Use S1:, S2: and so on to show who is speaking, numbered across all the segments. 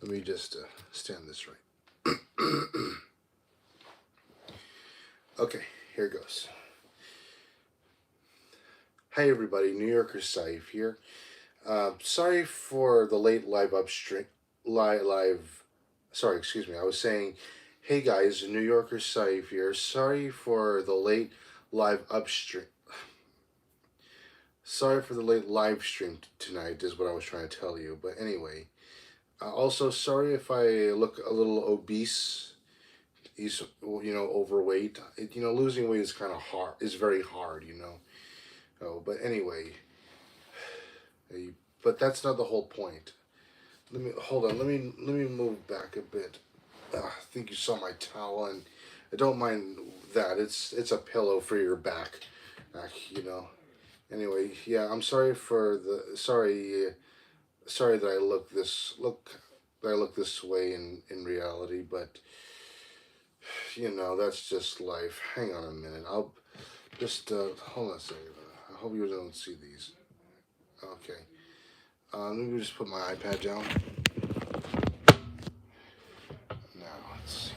S1: Let me just stand this right. Okay, here goes. Hi everybody, New Yorker Saif here. Sorry for the late live upstream. Live. Sorry, excuse me. I was saying, hey guys, New Yorker Saif here. Sorry for the late live upstream. Sorry for the late live stream tonight, is what I was trying to tell you. But anyway, also sorry if I look a little obese. Overweight. Losing weight is kind of hard. Is very hard. Oh, but anyway, but that's not the whole point. Let me hold on. Let me move back a bit. I think you saw my towel, and I don't mind that. It's a pillow for your back. You know. Anyway, yeah. I'm sorry for the sorry that I look this way in reality, but that's just life. Hang on a minute. I'll just hold on a second. I hope you don't see these. Okay. Let me just put my iPad down. Now let's see.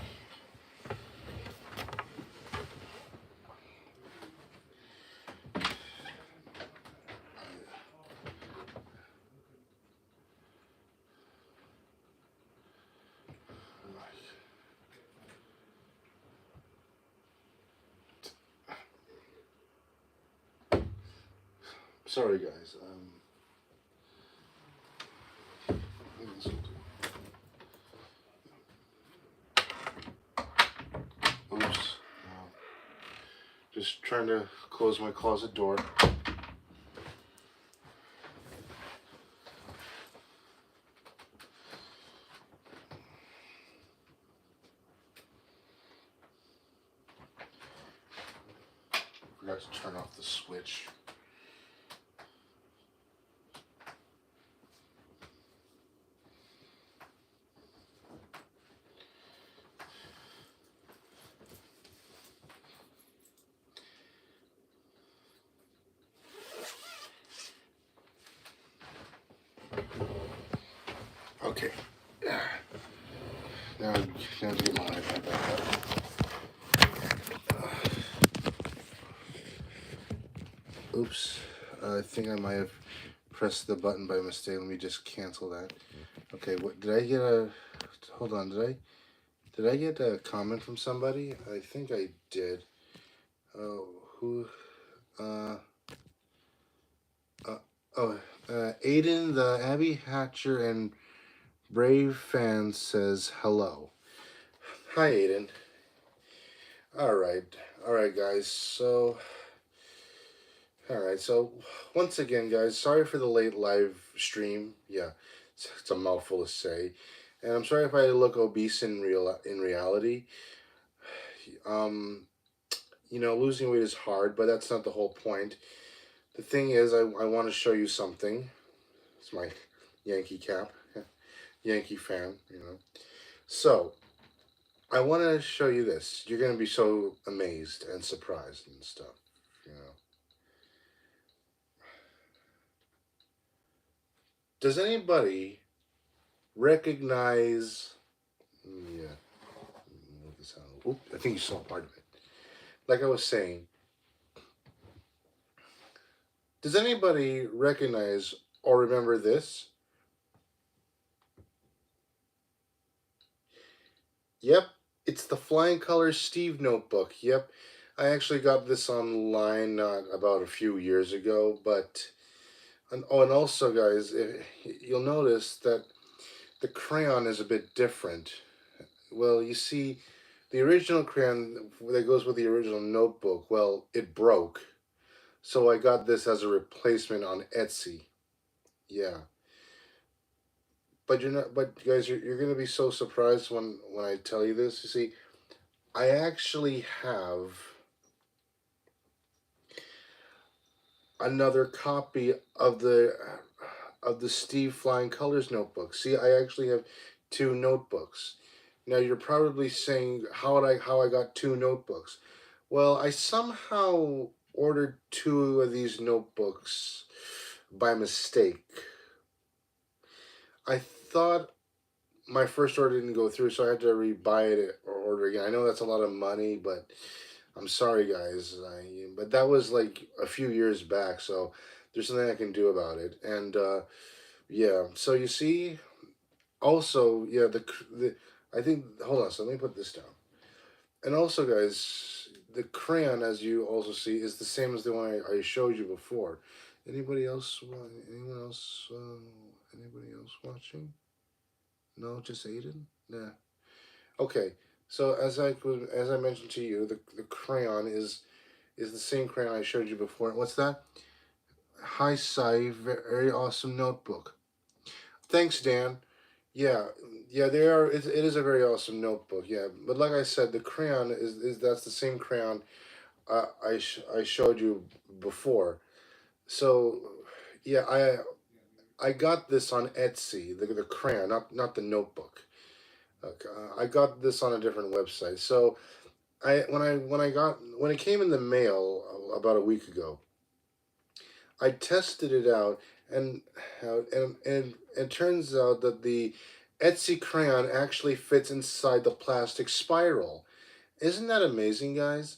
S1: Sorry, guys. Oops. Just trying to close my closet door. Forgot to turn off the switch. Okay. Now to get my iPad back up. Oops. I think I might have pressed the button by mistake. Let me just cancel that. Okay. What did I get a? Hold on. Did I get a comment from somebody? I think I did. Oh, who? Uh. Aiden, the Abby Hatcher and Brave fan says hello. Hi, Aiden. All right, guys. So once again, guys, sorry for the late live stream. Yeah, it's a mouthful to say, and I'm sorry if I look obese in reality. Um, losing weight is hard, but that's not the whole point. The thing is, I want to show you something. It's my Yankee cap, Yankee fan. So I want to show you this. You're gonna be so amazed and surprised and stuff. You know. Does anybody recognize? Yeah. Oop, I think you saw part of it. Like I was saying, does anybody recognize or remember this? Yep, it's the Flying Colors Steve notebook. Yep, I actually got this online about a few years ago. But and also, guys, you'll notice that the crayon is a bit different. Well, you see, the original crayon that goes with the original notebook, well, it broke. So I got this as a replacement on Etsy. Yeah. But you're not but guys, you're gonna be so surprised when I tell you this. You see, I actually have another copy of the Steve Flying Colors notebook. See, I actually have two notebooks. Now you're probably saying how I got two notebooks. Well, I somehow ordered two of these notebooks by mistake. I thought my first order didn't go through, so I had to rebuy it or order again. I know that's a lot of money, but I'm sorry, guys. But that was like a few years back, so there's something I can do about it. And yeah, so you see, also, yeah, the I think, hold on, so let me put this down. And also, guys, the crayon, as you also see, is the same as the one I showed you before. Anybody else? Anyone else? Anybody else watching? No, just Aiden. Yeah. Okay. So as I mentioned to you, the crayon is the same crayon I showed you before. What's that? Hi, Sai. Very awesome notebook. Thanks, Dan. Yeah, yeah, they are. It is a very awesome notebook. Yeah, but like I said, the crayon is that's the same crayon I showed you before. So yeah, I got this on Etsy, the crayon, not the notebook. Okay, I got this on a different website. So when it came in the mail about a week ago, I tested it out, and and it turns out that the Etsy crayon actually fits inside the plastic spiral. Isn't that amazing, guys?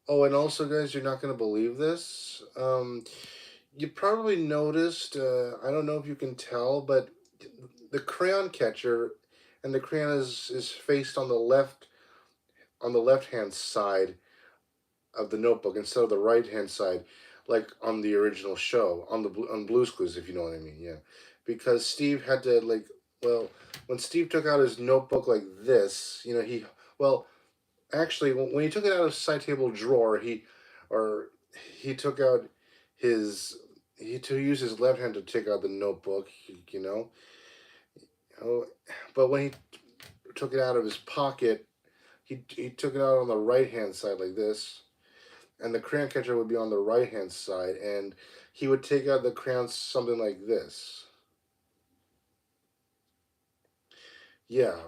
S1: Oh, and also, guys, you're not going to believe this. You probably noticed. I don't know if you can tell, but the crayon catcher and the crayon is faced on the left hand side of the notebook instead of the right hand side, like on the original show on Blue's Clues, if you know what I mean. Yeah, because Steve had to like, well, when Steve took out his notebook like this, well, actually when he took it out of his side table drawer, or he took out his he to use his left hand to take out the notebook, you know. Oh, but when he took it out of his pocket, he took it out on the right hand side like this, and the crayon catcher would be on the right hand side, and he would take out the crayon something like this. Yeah,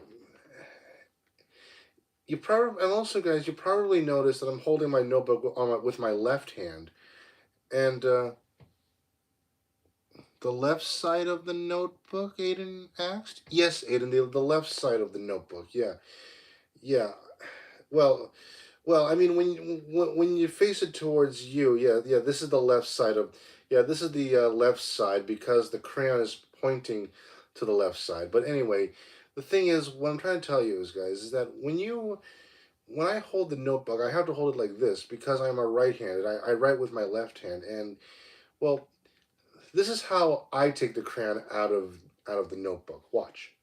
S1: you probably, and also, guys, you probably noticed that I'm holding my notebook with my left hand, and the left side of the notebook, Aiden asked. Yes, Aiden, the left side of the notebook. Yeah, yeah. Well, I mean, when you face it towards you, yeah, yeah. This is the left side of, yeah. This is the left side because the crayon is pointing to the left side. But anyway, the thing is, what I'm trying to tell you is, guys, is that when I hold the notebook, I have to hold it like this because I'm a right-handed. I write with my left hand, and well, this is how I take the crayon out of the notebook. Watch,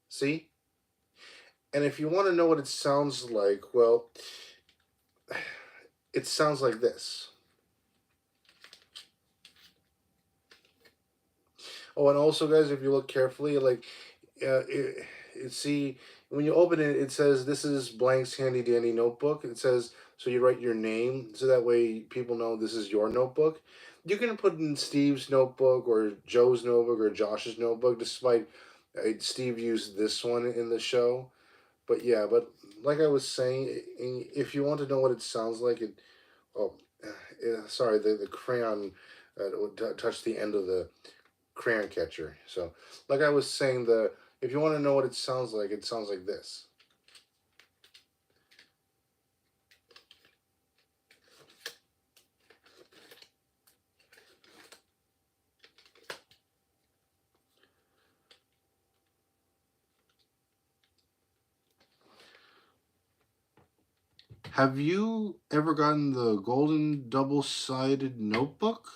S1: see, and if you want to know what it sounds like, well, it sounds like this. Oh, and also, guys, if you look carefully, like, see, when you open it, it says this is Blank's handy dandy notebook. It says so you write your name so that way people know this is your notebook. You can put in Steve's notebook or Joe's notebook or Josh's notebook, despite Steve used this one in the show. But yeah, but like I was saying, if you want to know what it sounds like, oh, sorry, the crayon touched the end of the crayon catcher. So, like I was saying, the if you want to know what it sounds like this. Have you ever gotten the golden double-sided notebook?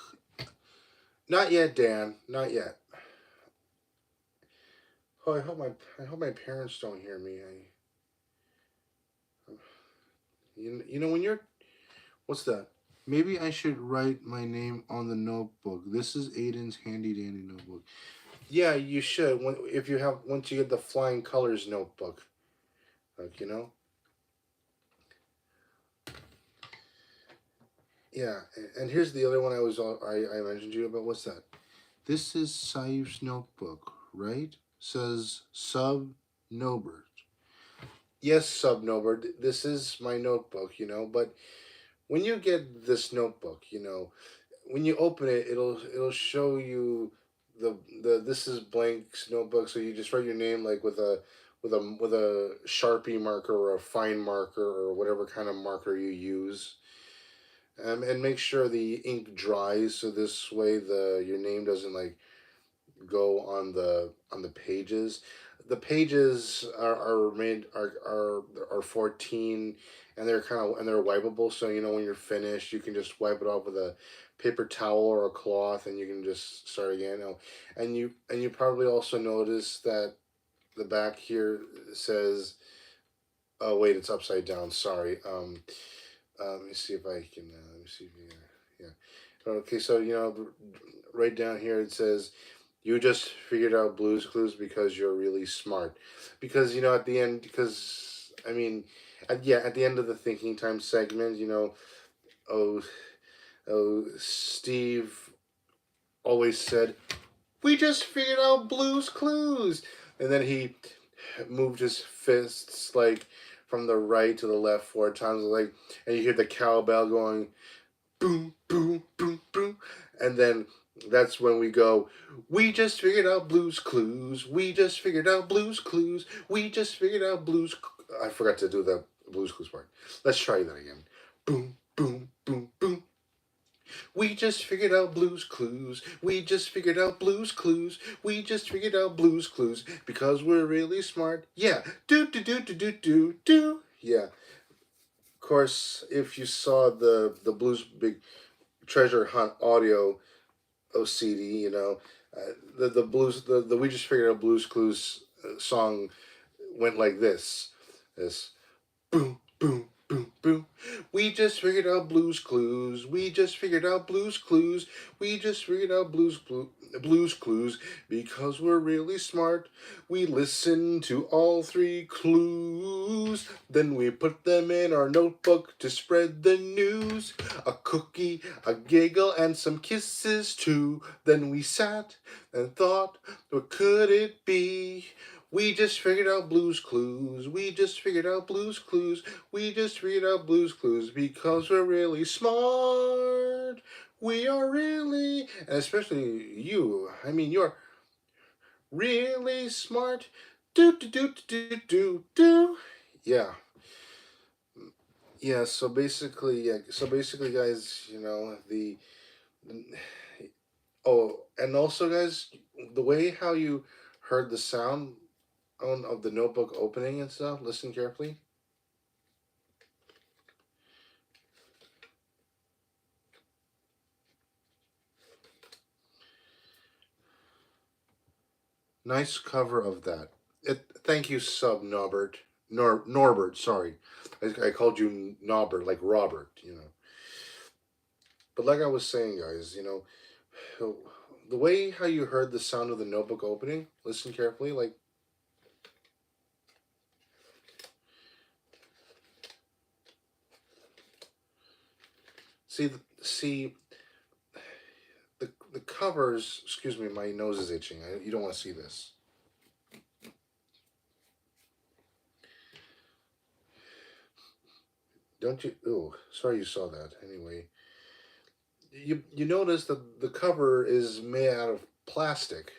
S1: Not yet, Dan. Not yet. Oh, I hope my parents don't hear me. You know when you're what's that? Maybe I should write my name on the notebook. This is Aiden's handy dandy notebook. Yeah, you should. If you have once you get the Flying Colors notebook, like Yeah, and here's the other one I mentioned to you about. What's that? This is Saif's notebook, right? Says Sub Nobert. Yes, Sub Nobert. This is my notebook, But when you get this notebook, when you open it, it'll show you the this is Blank's notebook, so you just write your name like with a Sharpie marker or a fine marker or whatever kind of marker you use, and make sure the ink dries so this way the your name doesn't like go on the pages. The pages are made are 14, and they're kind of and they're wipeable, so you know when you're finished you can just wipe it off with a paper towel or a cloth and you can just start again. Oh, and you probably also notice that the back here says, oh wait, it's upside down, sorry. Let me see if I can let me see if you, yeah. Okay, so you know right down here it says you just figured out Blues Clues because you're really smart. Because you know at the end, because I mean, at the end of the thinking time segment, you know, oh, oh, Steve always said, "We just figured out Blues Clues," and then he moved his fists like from the right to the left 4 times, like, and you hear the cowbell going boom, boom, boom, boom. And then that's when we go, we just figured out Blues Clues. We just figured out Blues Clues. We just figured out I forgot to do the Blues Clues part. Let's try that again. Boom, boom, boom, boom. We just figured out Blues Clues. We just figured out Blues Clues. We just figured out Blues Clues because we're really smart. Yeah. Do, do, do, do, do, do, do. Yeah. Of course, if you saw the Blues Big Treasure Hunt audio OCD, you know, the blues, the We Just Figured Out Blues Clues song went like this boom, boom, boom, boom. We just figured out Blues Clues. We just figured out Blues Clues. We just figured out Blues Clues because we're really smart. We listen to all three clues. Then we put them in our notebook to spread the news. A cookie, a giggle, and some kisses too. Then we sat and thought, what could it be? We just figured out Blues Clues. We just figured out Blues Clues. We just figured out Blues Clues because we're really smart. We are really, and especially you. I mean, you're really smart. Do do do do do do do. Yeah, yeah. So basically, yeah. So basically, guys, you know oh, and also, guys, the way how you heard the sound on of the notebook opening and stuff. Listen carefully. Nice cover of that. Thank you, sub Norbert. Norbert, sorry. I called you Norbert, like Robert, you know. But like I was saying, guys, you know, the way how you heard the sound of the notebook opening, listen carefully, like, see, the covers, excuse me, my nose is itching. You don't want to see this. Don't you? Oh, sorry you saw that. Anyway, you notice that the cover is made out of plastic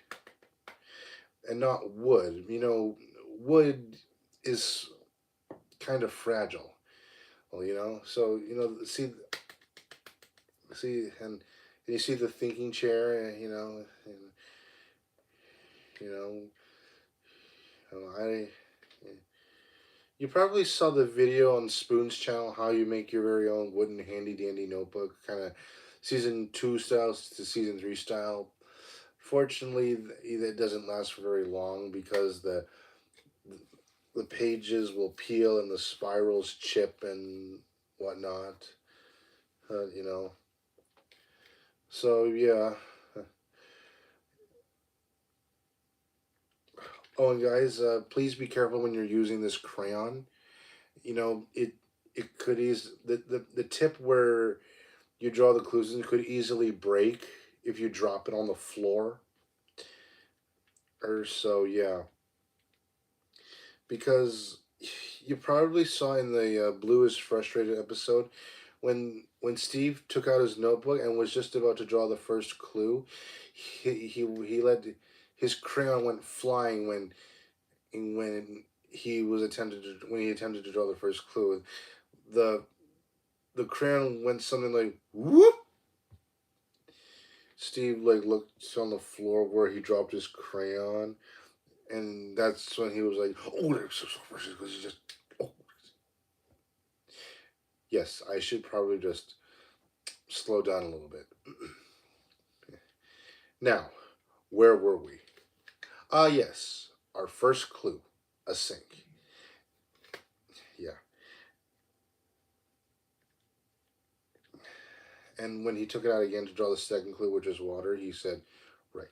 S1: and not wood. You know, wood is kind of fragile. Well, you know, so you know, and you see the thinking chair. You know, I. You probably saw the video on Spoon's channel how you make your very own wooden handy dandy notebook, kind of season 2 style to season 3 style. Fortunately, it doesn't last for very long because the pages will peel and the spirals chip and whatnot. You know. So yeah. Oh, and guys, please be careful when you're using this crayon. You know, it could ease the tip where you draw the clues in could easily break if you drop it on the floor. Or so, yeah. Because you probably saw in the Blue is Frustrated episode when when Steve took out his notebook and was just about to draw the first clue, he let his crayon went flying when he attempted to draw the first clue. The the crayon went something like whoop. Steve like looked on the floor where he dropped his crayon, and that's when he was like, "Oh, there's so precious," because he just. Oh, yes, I should probably just slow down a little bit. Now, where were we? Yes, our first clue, a sink. Yeah, and when he took it out again to draw the second clue, which is water, he said, "Right,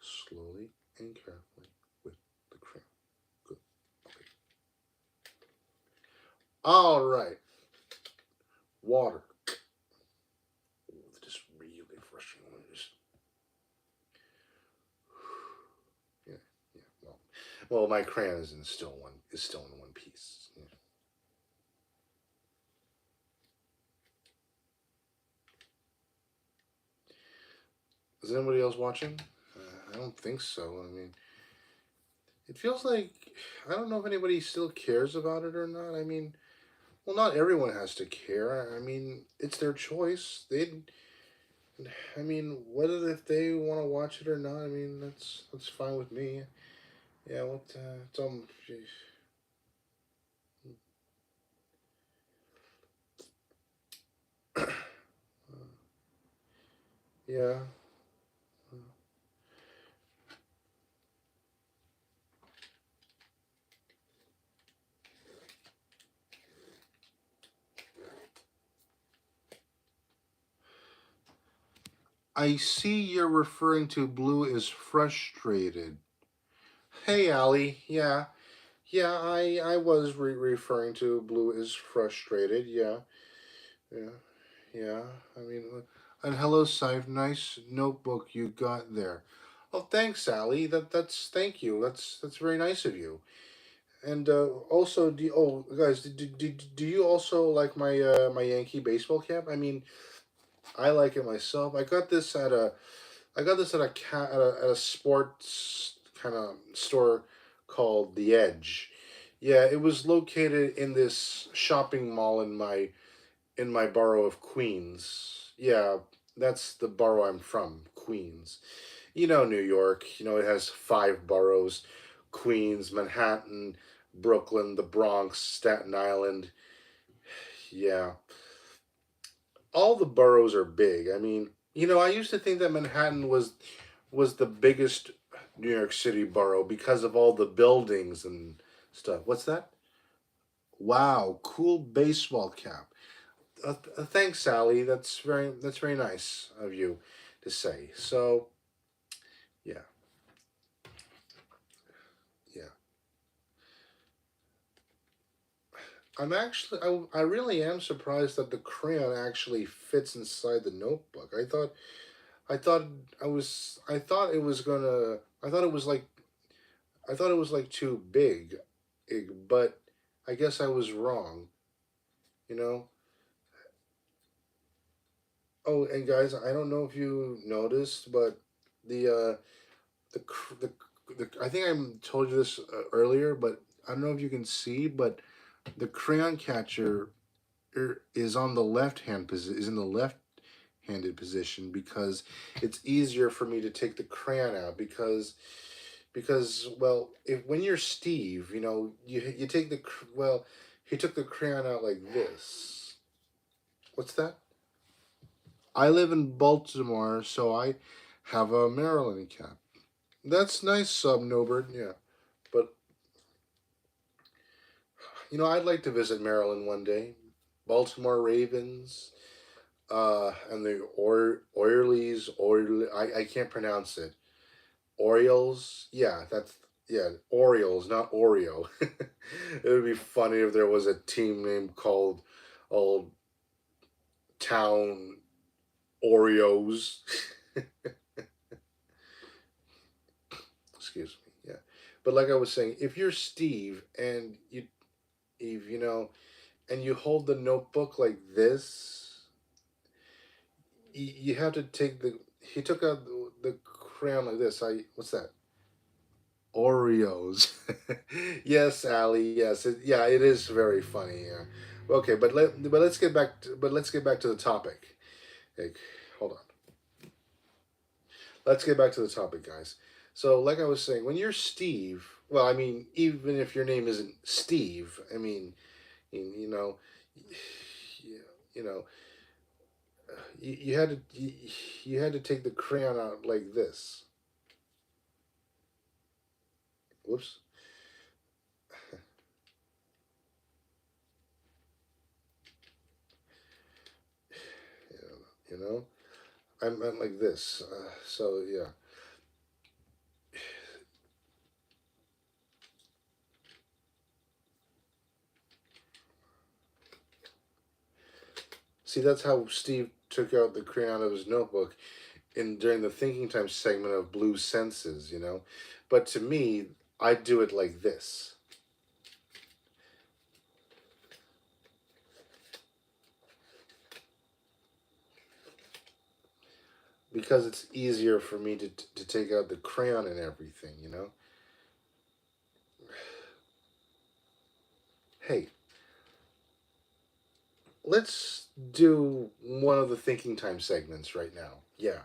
S1: slowly and carefully with the crayon." Good. Okay. All right, water. Just really frustrating. Yeah, yeah. Well, my crayon is still in one piece. Yeah. Is anybody else watching? I don't think so. I mean, it feels like I don't know if anybody still cares about it or not. I mean, well, not everyone has to care. I mean, it's their choice. I mean, whether if they want to watch it or not, I mean, that's fine with me. Yeah, what? It's jeez. Yeah. I see you're referring to Blue is frustrated. Hey, Ali. Yeah, yeah. I was referring to Blue is frustrated. Yeah, yeah, yeah. I mean, and hello, Saif. Nice notebook you got there. Oh, thanks, Ali. That's thank you. That's very nice of you. And also, guys, do you also like my Yankee baseball cap? I mean, I like it myself. I got this at a sports kind of store called The Edge. Yeah, it was located in this shopping mall in my borough of Queens. Yeah, that's the borough I'm from, Queens. You know New York. You know it has five boroughs: Queens, Manhattan, Brooklyn, the Bronx, Staten Island. Yeah, all the boroughs are big. I mean, I used to think that Manhattan was the biggest New York City borough because of all the buildings and stuff. What's that? Wow, cool baseball cap. Thanks, Sally. That's very nice of you to say. So yeah, yeah. I really am surprised that the crayon actually fits inside the notebook. I thought I thought it was gonna I thought it was like too big, but I guess I was wrong. You know. Oh, and guys, I don't know if you noticed, but the the cr- the I think I told you this earlier, but I don't know if you can see, but the crayon catcher is on the left hand position, is in the left handed position because it's easier for me to take the crayon out because well if when you're Steve you take well he took the crayon out like this. What's that? I live in Baltimore, so I have a Maryland cap. That's nice, Sub Nobert. Yeah, but I'd like to visit Maryland one day. Baltimore Ravens, and the I can't pronounce it. Orioles. Yeah, Orioles, not Oreo. It would be funny if there was a team name called Old Town Oreos. Excuse me. Yeah, but like I was saying, if you're Steve and you, Eve, and you hold the notebook like this, you have to take the. He took out the crayon like this. What's that? Oreos. Yes, Allie. Yes, yeah, it is very funny. Yeah. Okay, but let's get back to the topic. Hey, hold on. Let's get back to the topic, guys. So, like I was saying, when you're Steve, well, I mean, even if your name isn't Steve, I mean, you know, you, you know, you had to take the crayon out like this. Whoops. You know, I meant like this. So yeah. See, that's how Steve took out the crayon of his notebook in during the thinking time segment of Blue Senses. But to me, I do it like this because it's easier for me to take out the crayon and everything. Hey, let's do one of the thinking time segments right now. Yeah.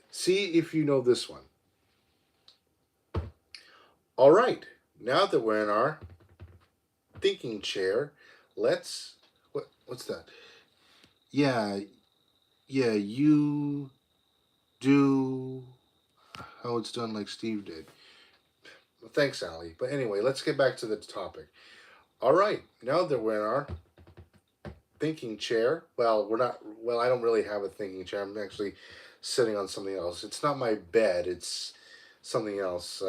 S1: See if you know this one. All right. Now that we're in our thinking chair, let's what's that? Yeah, yeah, you do how it's done like Steve did. Well, thanks, Allie. But anyway, let's get back to the topic. All right, now that we're in our thinking chair, well, we're not. Well, I don't really have a thinking chair. I'm actually sitting on something else. It's not my bed. It's something else.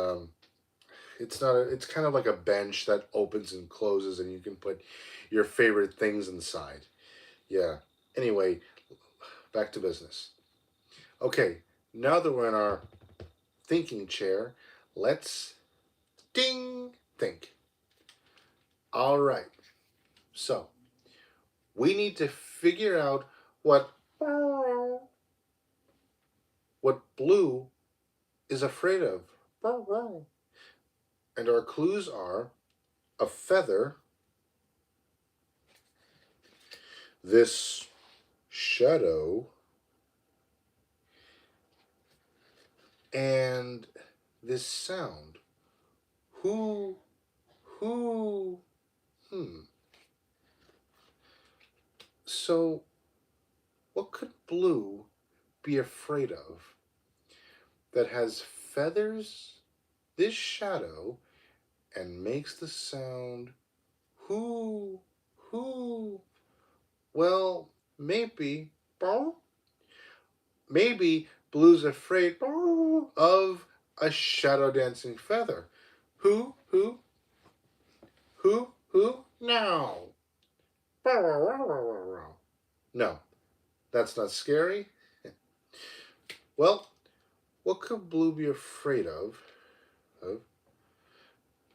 S1: It's not. It's kind of like a bench that opens and closes, and you can put your favorite things inside. Yeah. Anyway, back to business. Okay, now that we're in our thinking chair, let's ding think. All right. So we need to figure out what Blue is afraid of. And our clues are a feather, this shadow, and this sound. Who, who, hmm. So, what could Blue be afraid of that has feathers, this shadow, and makes the sound who, who? Well, maybe, maybe Blue's afraid of a shadow dancing feather. Who, who? No. No, that's not scary. Well, what could Blue be afraid of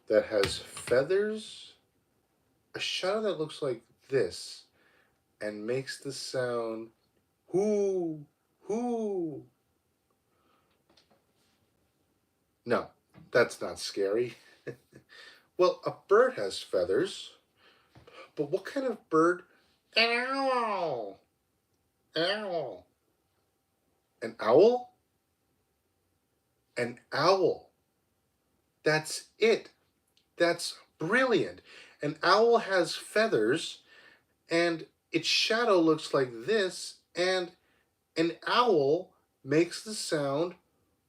S1: that has feathers, a shadow that looks like this, and makes the sound whoo, whoo? No, that's not scary. Well, a bird has feathers, but what kind of bird? An owl. An owl. An owl? An owl. That's it. That's brilliant. An owl has feathers, and its shadow looks like this, and an owl makes the sound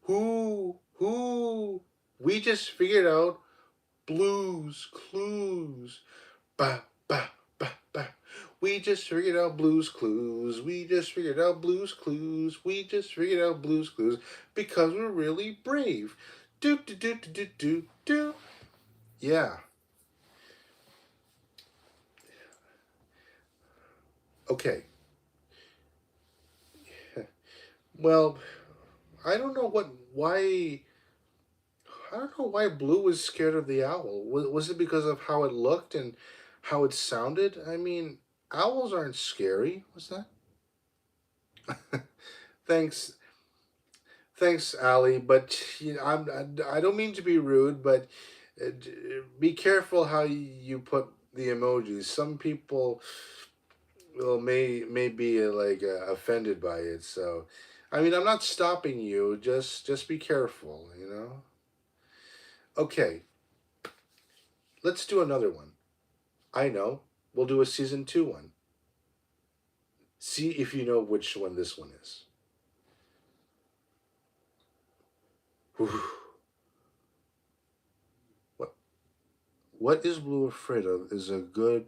S1: whoo, whoo. We just figured out Blue's Clues. Ba, ba, ba, ba. We just figured out Blue's Clues. We just figured out Blue's Clues. We just figured out Blue's Clues because we're really brave. Do, do, do, do, do, do, do. Yeah. Okay. Well, I don't know why. I don't know why Blue was scared of the owl. Was it because of how it looked and how it sounded? I mean, Owls aren't scary. What's that? Thanks, thanks, Ali. But I don't mean to be rude, but be careful how you put the emojis. Some people will may be offended by it. So, I mean, I'm not stopping you. Just be careful. You know. Okay, let's do another one. I know. We'll do a season 2 one. See if you know which one this one is. Whew. What What is Blue afraid of is a good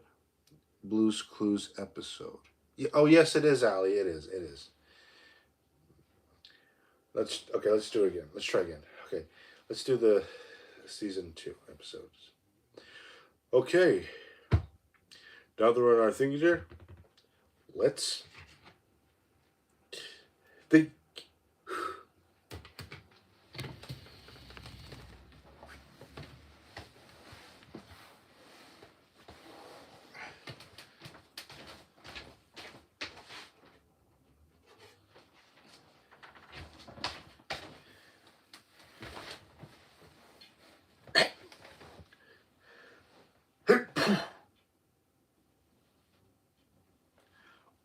S1: Blue's Clues episode. Yeah, oh yes, it is, Ali. It is. It is. Let's do it again. Let's try again. Okay, let's do the season 2 episodes. Okay, now that we're on our thingy here, let's think.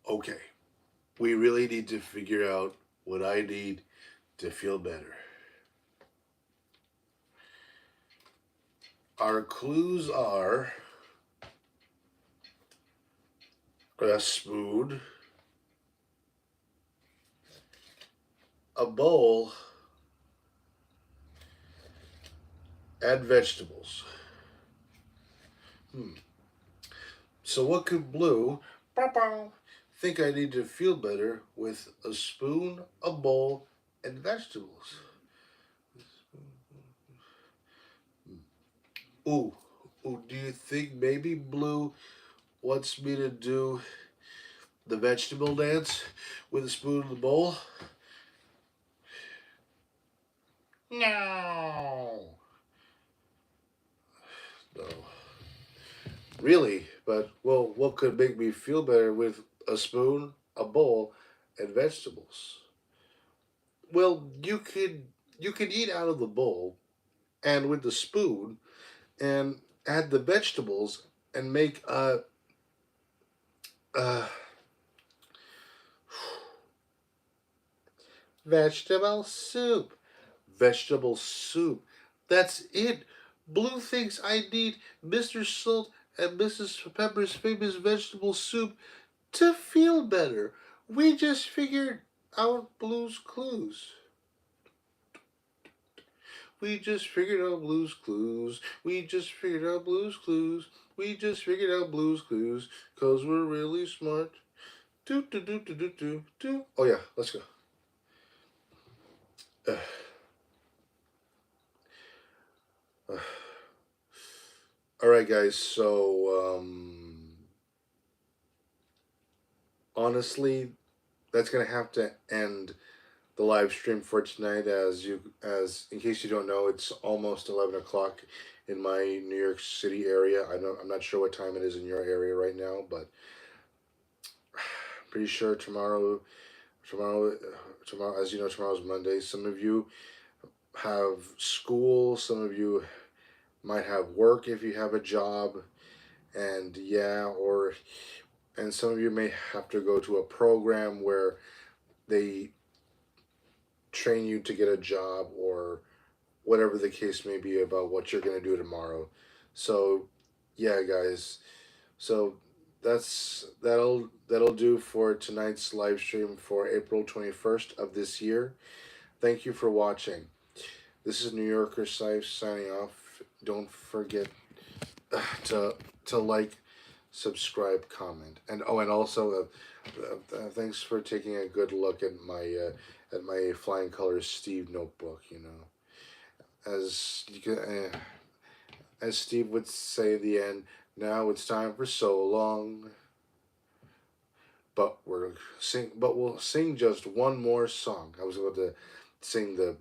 S1: Okay, we really need to figure out what I need to feel better. Our clues are a spoon, a bowl, and vegetables. Hmm. So what could Blue think I need to feel better with a spoon, a bowl, and vegetables? Ooh, ooh, do you think maybe Blue wants me to do the vegetable dance with a spoon and a bowl? No. No. Really? But, well, what could make me feel better with a spoon, a bowl, and vegetables? Well, you could eat out of the bowl and with the spoon and add the vegetables and make a vegetable soup. Vegetable soup. That's it. Blue thinks I need Mr. Salt and Mrs. Pepper's famous vegetable soup to feel better. We just figured out Blue's Clues. We just figured out Blue's Clues. We just figured out Blue's Clues. We just figured out Blue's Clues. Cause we're really smart. Do do do do do do do. Oh yeah, let's go. Uh, uh. All right, guys. So honestly, that's gonna have to end the live stream for tonight. As in case you don't know, it's almost 11 o'clock in my New York City area. I'm not sure what time it is in your area right now, but I'm pretty sure tomorrow, tomorrow, as you know, tomorrow's Monday. Some of you have school. Some of you might have work if you have a job, and yeah, or and some of you may have to go to a program where they train you to get a job or whatever the case may be about what you're going to do tomorrow. So, yeah, guys. So that'll do for tonight's live stream for April 21st of this year. Thank you for watching. This is New Yorker Sipes signing off. Don't forget to like, subscribe, comment, and and also thanks for taking a good look at my Flying Colors Steve notebook. You know, as you can, as Steve would say at the end. Now it's time for so long. But we'll sing just one more song. I was about to sing the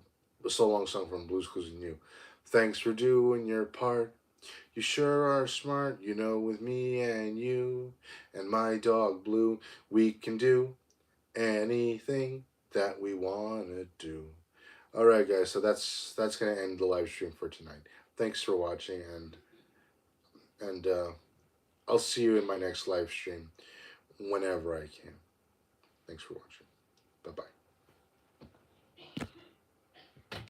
S1: so long song from Blues Clues and You. Thanks for doing your part. You sure are smart, you know, with me and you and my dog Blue, we can do anything that we want to do. All right, guys, so that's gonna end the live stream for tonight. Thanks for watching, and I'll see you in my next live stream whenever I can. Thanks for watching. Bye bye.